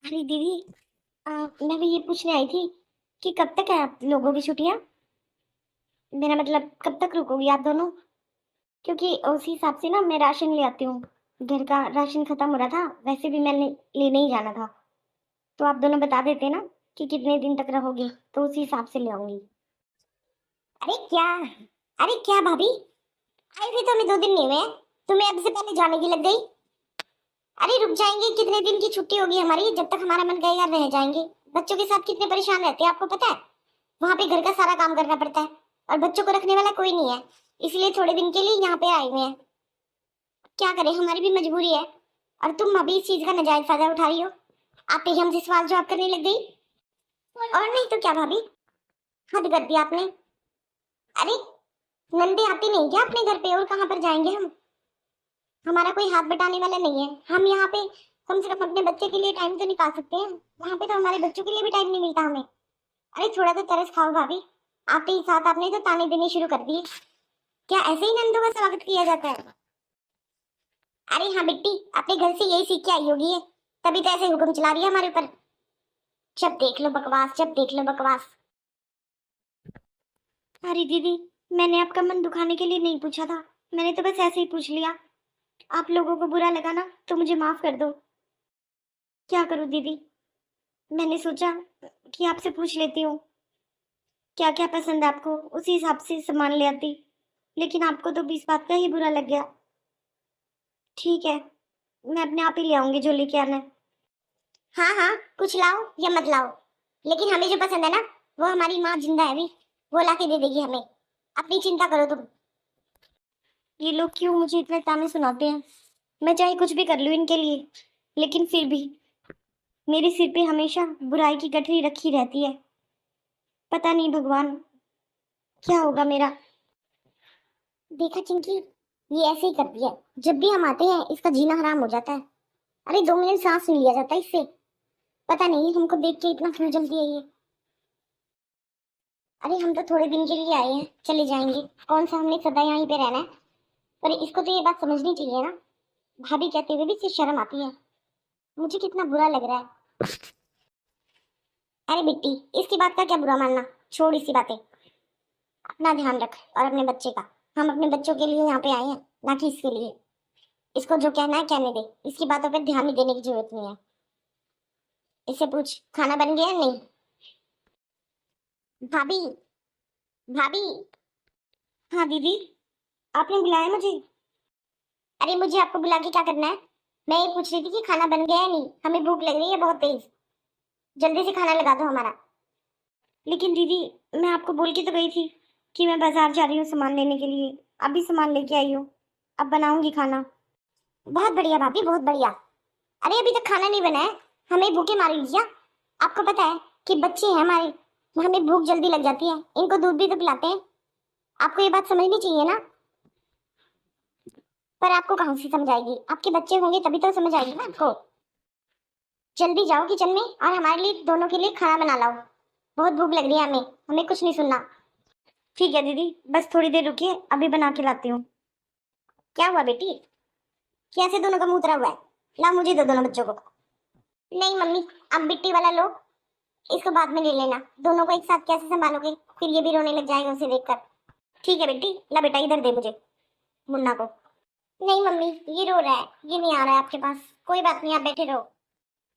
अरे दीदी, मैं भी ये पूछने आई थी कि कब तक है आप लोगों की छुट्टियां। मेरा मतलब कब तक रुकोगी आप दोनों? क्योंकि उसी हिसाब से ना मैं राशन ले आती हूँ। घर का राशन खत्म हो रहा था, वैसे भी मैंने लेने ही जाना था। तो आप दोनों बता देते ना कि कितने दिन तक रहोगे, तो उसी हिसाब से ले आऊंगी। अरे क्या, अरे क्या भाभी, आई भी तो हमें 2 दिन नहीं हुए हैं, तुम्हें अब से पहले जाने की लग गई। अरे रुक जाएंगे, कितने दिन की छुट्टी होगी हमारी, जब तक हमारा मन करेगा रह जाएंगे। बच्चों के साथ कितने परेशान रहते हैं आपको पता है। वहां पे घर का सारा काम करना पड़ता है और बच्चों को रखने वाला कोई नहीं है, इसलिए थोड़े दिन के लिए यहाँ पे आए हुए हैं। क्या करें, हमारी भी मजबूरी है। और तुम अभी इस चीज का नाजायज फायदा उठा रही हो। आप ही हमसे सवाल जवाब करने लग गई। और नहीं तो क्या भाभी, हद कर दिया आपने। अरे नंदे आती नहीं क्या अपने घर पे, और कहाँ पर जाएंगे हम। हमारा कोई हाथ बटाने वाला नहीं है, हम यहाँ पे कम से कम अपने बच्चे के लिए टाइम तो निकाल सकते हैं। वहां पे तो हमारे बच्चों के लिए भी टाइम नहीं मिलता हमें। अरे थोड़ा तो तरस खाओ भाभी। आते ही साथ आपने तो ताने देने शुरू कर दिए। क्या ऐसे ही नंदों का स्वागत किया जाता है? अरे हाँ बिट्टी, अपने घर से यही सीख के आई होगी ये, तभी तो ऐसे हुक्म चला रही है हमारे ऊपर। जब देख लो बकवास, जब देख लो बकवास। अरे दीदी, मैंने आपका मन दुखाने के लिए नहीं पूछा था, मैंने तो बस ऐसे ही पूछ लिया। आप लोगों को बुरा लगा ना तो मुझे माफ कर दो। क्या करूं दीदी, मैंने सोचा कि आपसे पूछ लेती हूँ क्या क्या पसंद है आपको, उसी हिसाब से सामान ले आती। लेकिन आपको तो 20 बात का ही बुरा लग गया। ठीक है, मैं अपने आप ही ले आऊंगी जो लेके आना है। हाँ हाँ, कुछ लाओ या मत लाओ, लेकिन हमें जो पसंद है ना, वो हमारी माँ जिंदा है अभी, वो ला के दे देगी हमें। अपनी चिंता करो तुम। ये लोग क्यों मुझे इतने ताने सुनाते हैं। मैं चाहे कुछ भी कर लूं इनके लिए, लेकिन फिर भी मेरे सिर पे हमेशा बुराई की गठरी रखी रहती है। पता नहीं भगवान, क्या होगा मेरा। देखा चिंकी, ये ऐसे ही करती है, जब भी हम आते हैं इसका जीना हराम हो जाता है। अरे 2 मिनट सांस नहीं लिया जाता इससे। पता नहीं हमको देख के इतना क्यों जल्दी है ये। अरे हम तो थोड़े दिन के लिए आए हैं, चले जाएंगे। कौन सा हमने सदा यहीं पे रहना है। पर इसको तो ये बात समझनी चाहिए ना, भाभी कहते हुए भी इसे शर्म आती है। मुझे कितना बुरा लग रहा है। अरे बिट्टी, इसकी बात का क्या बुरा मानना, छोड़ इसी बातें। अपना ध्यान रख और अपने बच्चे का। हम अपने बच्चों के लिए यहाँ पे आए हैं, ना कि इसके लिए। इसको जो कहना है कहने दे, इसकी बातों पर ध्यान नहीं देने की जरूरत नहीं है। इससे पूछ खाना बन गया या नहीं। भाभी, भाभी। हाँ दीदी, आपने बुलाया मुझे। अरे मुझे आपको बुला के क्या करना है। मैं ये पूछ रही थी कि खाना बन गया या नहीं, हमें भूख लग रही है बहुत तेज। जल्दी से खाना लगा दो हमारा। लेकिन दीदी, मैं आपको बोल के तो गई थी कि मैं बाजार जा रही हूँ सामान लेने के लिए। अभी सामान लेके आई हूँ, अब बनाऊंगी खाना। बहुत बढ़िया भाभी, बहुत बढ़िया। अरे अभी तक खाना नहीं बना है, हमें भूखे मारेगी क्या। आपको पता है कि बच्चे हैं हमारे, हमें भूख जल्दी लग जाती है, इनको दूध भी तो पिलाते हैं। आपको ये बात समझनी चाहिए ना। पर आपको कहाँ से समझ आएगी, आपके बच्चे होंगे तभी तो समझ आएगी ना आपको। जल्दी जाओ किचन में और हमारे लिए दोनों के लिए खाना बना लाओ। बहुत भूख लग रही है हमें, हमें कुछ नहीं सुनना। ठीक है दीदी, बस थोड़ी देर रुकिए, अभी बना के लाती हूँ। क्या हुआ बेटी, कैसे दोनों का मुंह उतरा हुआ है। ला मुझे दो दोनों बच्चों को। नहीं मम्मी, अब बिट्टी वाला लो, इसको बाद में ले लेना। दोनों को एक साथ कैसे संभालोगे, फिर ये भी रोने लग जाएगा उसे देखकर। ठीक है बेटी, ला बेटा इधर दे मुझे मुन्ना को। नहीं मम्मी, ये रो रहा है, ये नहीं आ रहा है आपके पास। कोई बात नहीं, आप बैठे रहो।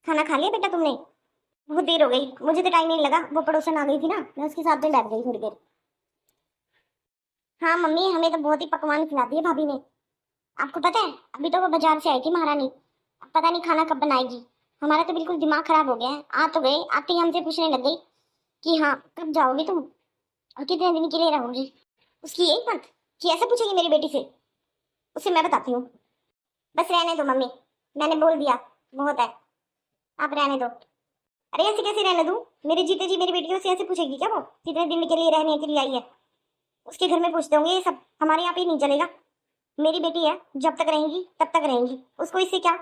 खाना खा लिया बेटा तुमने। बहुत देर हो गई, मुझे तो टाइम नहीं लगा, वो पड़ोसन आ गई थी ना, मैं उसके साथ में बैठ गई थोड़ी देर। हाँ मम्मी, हमें तो बहुत ही पकवान खिला दिए भाभी ने। आपको पता है, अभी तो वो बाजार से आई थी महारानी, अब पता नहीं खाना कब बनाएगी। हमारा तो बिल्कुल दिमाग खराब हो गया है। आ तो गए, आते ही हमसे पूछने लग गई कि हाँ कब जाओगी तुम और कितने दिन के लिए रहोगी। उसकी यही बात कि ऐसे पूछेगी मेरी बेटी से, उसे मैं बताती हूँ। बस रहने दो मम्मी, मैंने बोल दिया, बहुत है, आप रहने दो। अरे ऐसे कैसे रहने दूँ, मेरे जीते जी मेरी बेटी से ऐसे पूछेगी क्या, वो कितने दिन के लिए रहने के लिए आई है। उसके घर में पूछते होंगे ये सब, हमारे यहाँ पे नहीं चलेगा। मेरी बेटी है, जब तक रहेंगी तब तक रहेंगी, उसको इससे क्या।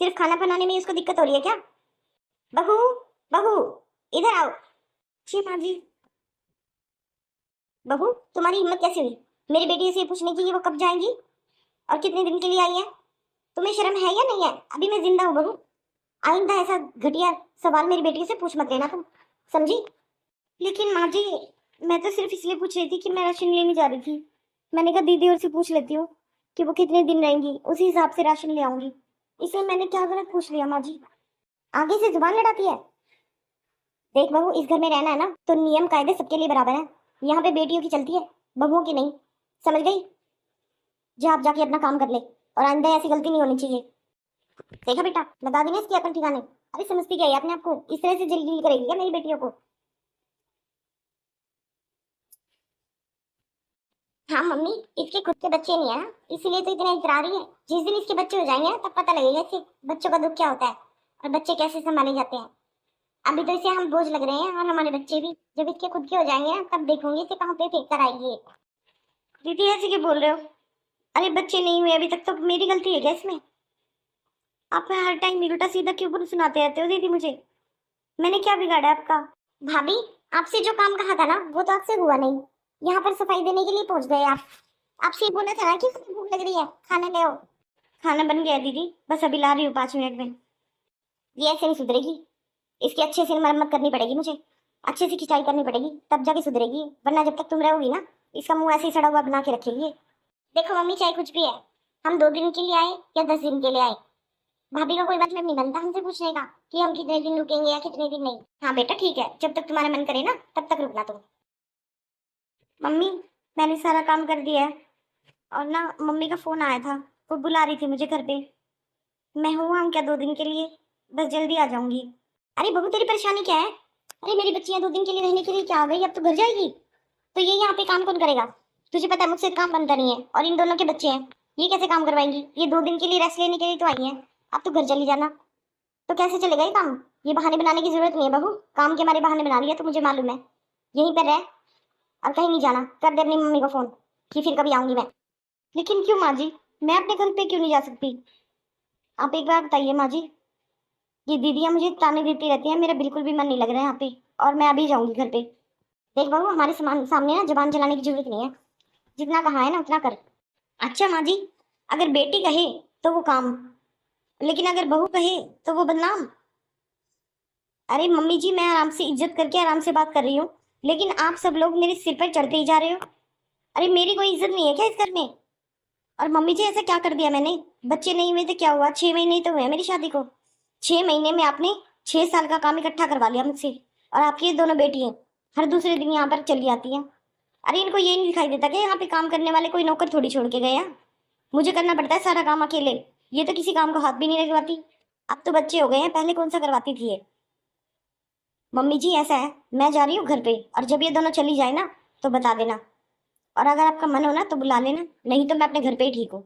सिर्फ खाना बनाने में उसको दिक्कत हो रही है क्या। बहू, बहू, इधर आओ। जी माँ जी। बहू, तुम्हारी हिम्मत कैसे हुई मेरी बेटी से पूछने की कि वो कब जाएंगी और कितने दिन के लिए आई है। तुम्हें शर्म है या नहीं है, अभी मैं जिंदा हूँ बहू। आइंदा ऐसा घटिया सवाल मेरी बेटी से पूछ मत लेना तुम, समझी? लेकिन माँ जी, मैं तो सिर्फ इसलिए पूछ रही थी कि मैं राशन लेने जा रही थी। मैंने कहा दीदी और से पूछ लेती हूँ कि वो कितने दिन रहेंगी, उसी हिसाब से राशन ले आऊंगी। इसलिए मैंने क्या गलत पूछ लिया माँ जी? आगे से जुबान लड़ाती है। देख बहू, इस घर में रहना है ना तो नियम कायदे सबके लिए बराबर है। यहाँ पे बेटियों की चलती है, बहुओं की नहीं। समझ गई? जा आप जाके अपना काम कर ले, और आइंदा ऐसी गलती नहीं होनी चाहिए। देखा बेटा, लगा दी ना इसकी अकल ठिकाने। अरे समझती क्या है अपने आप को? इस तरह से जलील करेगी क्या मेरी बेटियों को? हाँ मम्मी, इसके खुद के बच्चे नहीं है ना, इसीलिए तो इतना इतरा रही है। जिस दिन इसके बच्चे हो जाएंगे ना तब पता लगेगा इसके बच्चों का दुख क्या होता है और बच्चे कैसे संभाले जाते हैं। अभी तो इसे हम बोझ लग रहे हैं, और हमारे बच्चे भी जब इसके खुद के हो जाएंगे ना तब देखूंगी इसे कहाँ पे फेंक कर आएगी ये। दीदी ऐसे क्यों बोल रहे हो? अरे बच्चे नहीं हुए अभी तक तो मेरी गलती है क्या इसमें? आप हर टाइम उल्टा सीधा क्यों बोल सुनाते रहते हो दीदी मुझे? मैंने क्या बिगाड़ा आपका? भाभी, आपसे जो काम कहा था ना वो तो आपसे हुआ नहीं। यहाँ पर सफाई देने के लिए पहुंच गए आप। आपसे ये बोला था ना कि मुझे भूख लग रही है, खाना ले आओ। खाना बन गया दीदी, बस अभी ला रही हूँ 5 मिनट में। ये ऐसे नहीं सुधरेगी, इसकी अच्छे से मरम्मत करनी पड़ेगी मुझे। अच्छे से खिंचाई करनी पड़ेगी तब जाके सुधरेगी, वरना जब तक तुम रहोगी ना इसका मुंह ऐसे ही सड़ा हुआ बना के रखेगी। देखो मम्मी, चाहे कुछ भी है, हम 2 दिन के लिए आए या 10 दिन के लिए आए, भाभी का कोई मतलब नहीं बनता हमसे पूछने का कि हम कितने दिन रुकेंगे या कितने दिन नहीं। हाँ बेटा ठीक है, जब तक तुम्हारा मन करे ना तब तक रुकना तुम। मम्मी, मैंने सारा काम कर दिया है, और ना मम्मी का फोन आया था, वो बुला रही थी मुझे घर पे। मैं हूँ वहाँ क्या 2 दिन के लिए, बस जल्दी आ जाऊंगी। अरे बहू, तेरी परेशानी क्या है? अरे मेरी बच्चियां 2 दिन के लिए रहने के लिए क्या आ गई, अब तो घर जाएगी। तो ये यहाँ पे काम कौन करेगा? तुझे पता है मुझसे काम बनता नहीं है, और इन दोनों के बच्चे हैं, ये कैसे काम करवाएंगी? ये 2 दिन के लिए रेस्ट लेने के लिए तो आई है, अब तो घर चली जाना। तो कैसे चलेगा ये काम? ये बहाने बनाने की जरूरत नहीं है बहू, काम के हमारे बहाने बना रही है तो मुझे मालूम है। यहीं पर रह और कहीं नहीं जाना, कर दे अपनी मम्मी को फोन कि फिर कभी आऊंगी मैं। लेकिन क्यों माँ जी, मैं अपने घर पे क्यों नहीं जा सकती? आप एक बार बताइए माँ जी। ये दीदियाँ मुझे ताने देती रहती हैं, मेरा बिल्कुल भी मन नहीं लग रहा है यहाँ पे, और मैं अभी जाऊंगी घर पे। देख बहू, हमारे सामने ना जबान चलाने की जरूरत नहीं है, जितना कहा है ना उतना कर। अच्छा माँ जी, अगर बेटी कहे तो वो काम, लेकिन अगर बहू कहे तो वो बदनाम। अरे मम्मी जी, मैं आराम से इज्जत करके आराम से बात कर रही हूँ, लेकिन आप सब लोग मेरे सिर पर चढ़ते ही जा रहे हो। अरे मेरी कोई इज्जत नहीं है क्या इस घर में? और मम्मी जी, ऐसा क्या कर दिया मैंने? बच्चे नहीं हुए तो क्या हुआ, 6 महीने ही तो हुए हैं मेरी शादी को। 6 महीने में आपने 6 साल का काम इकट्ठा करवा लिया मुझसे। और आपकी ये दोनों बेटी हैं, हर दूसरे दिन यहाँ पर चली आती हैं। अरे इनको ये नहीं दिखाई देता कि यहाँ पे काम करने वाले कोई नौकर थोड़ी छोड़ के गए हैं? मुझे करना पड़ता है सारा काम अकेले। ये तो किसी काम को हाथ भी नहीं लगवाती। अब तो बच्चे हो गए हैं, पहले कौन सा करवाती थी ये? मम्मी जी ऐसा है, मैं जा रही हूँ घर पे, और जब ये दोनों चली जाए ना तो बता देना। और अगर आपका मन हो ना तो बुला लेना, नहीं तो मैं अपने घर पे ही ठीक हूँ।